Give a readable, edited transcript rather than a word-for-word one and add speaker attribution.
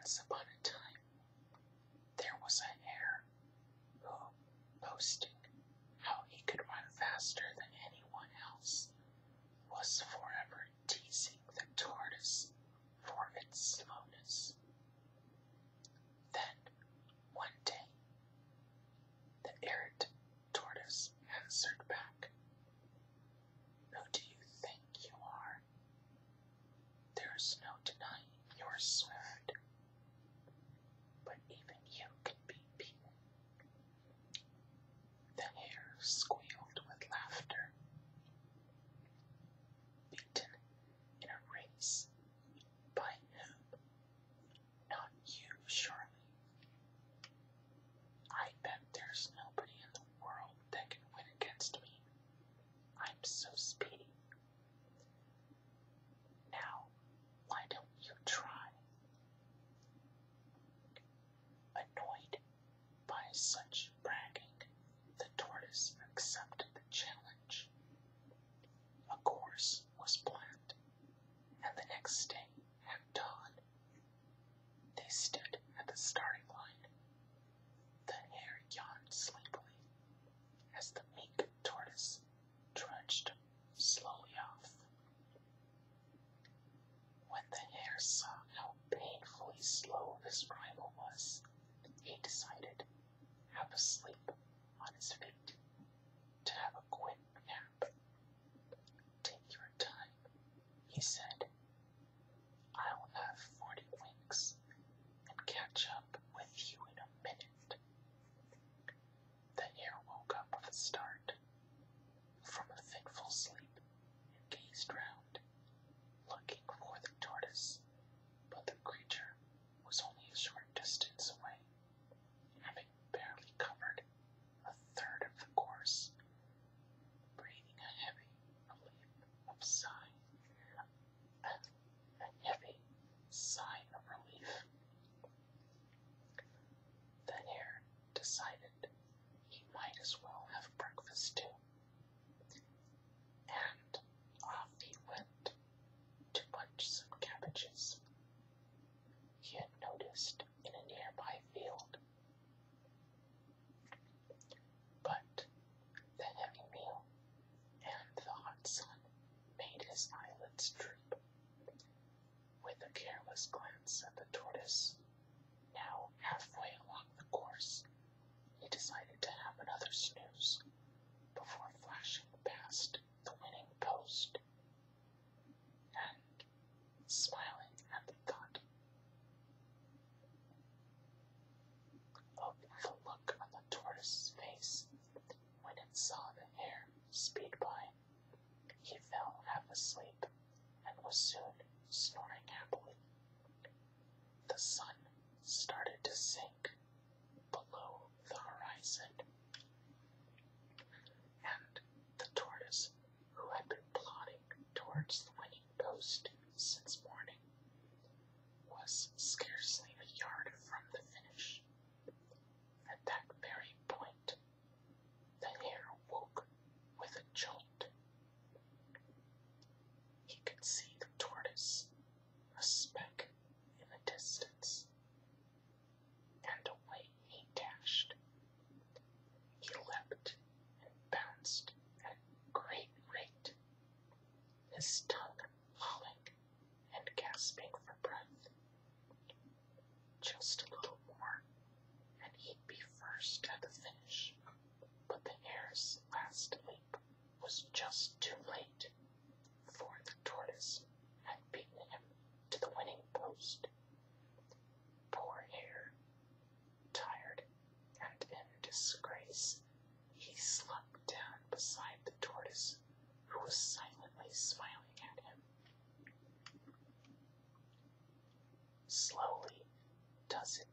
Speaker 1: Once upon a time, there was a hare who, boasting how he could run faster than anyone else, was forever teasing the tortoise for its slowness. Then, one day, the arrogant tortoise answered back, "Who do you think you are? There's no denying your spirit, but even you can be beaten." The hare squealed with laughter. "Beaten in a race? By whom? Not you, surely. I bet there's nobody in the world that can win against me. I'm so speedy. Now, why don't you try?" Annoyed by such bragging, the tortoise accepted the challenge. A course was planned, and the next day at dawn, they stood at the starting line. The hare yawned sleepily as the meek tortoise trudged slowly off. When the hare saw how painfully slow his rival was, he decided, half asleep on his feet, to have a quick nap. "Take your time," he said. "I'll have 40 winks and catch up with you in a minute." The hare woke up with a start from a fitful sleep and gazed round, looking for the tortoise, but the creature was only a short distance away, having barely covered a third of the course. Breathing a heavy sigh of relief, the hare decided he might as well have breakfast too, and off he went to munch some cabbages he had noticed in a nearby field. But the heavy meal and the hot sun made his eyelids droop. With a careless glance at the tortoise, now halfway along the course, he decided to have another snooze before flashing past the winning post. And, smiling at the thought of the look on the tortoise's face when it saw the hare speed by, he fell half asleep and was soon snoring happily. The sun started to sink below the horizon, and the tortoise, who had been plodding towards the winning post since morning, was scarcely a yard from the finish. At that very point, the hare woke with a jolt. He could see the tortoise, a speck in the distance, and away he dashed. He leapt and bounced at a great rate, his tongue lolling and gasping for breath. Just a little more, and he'd be first at the finish, but the hare's last leap was just too late, for the tortoise had beaten him to the winning post. Poor hare, tired and in disgrace, he slunk down beside the tortoise, who was silently smiling at him. Slowly does it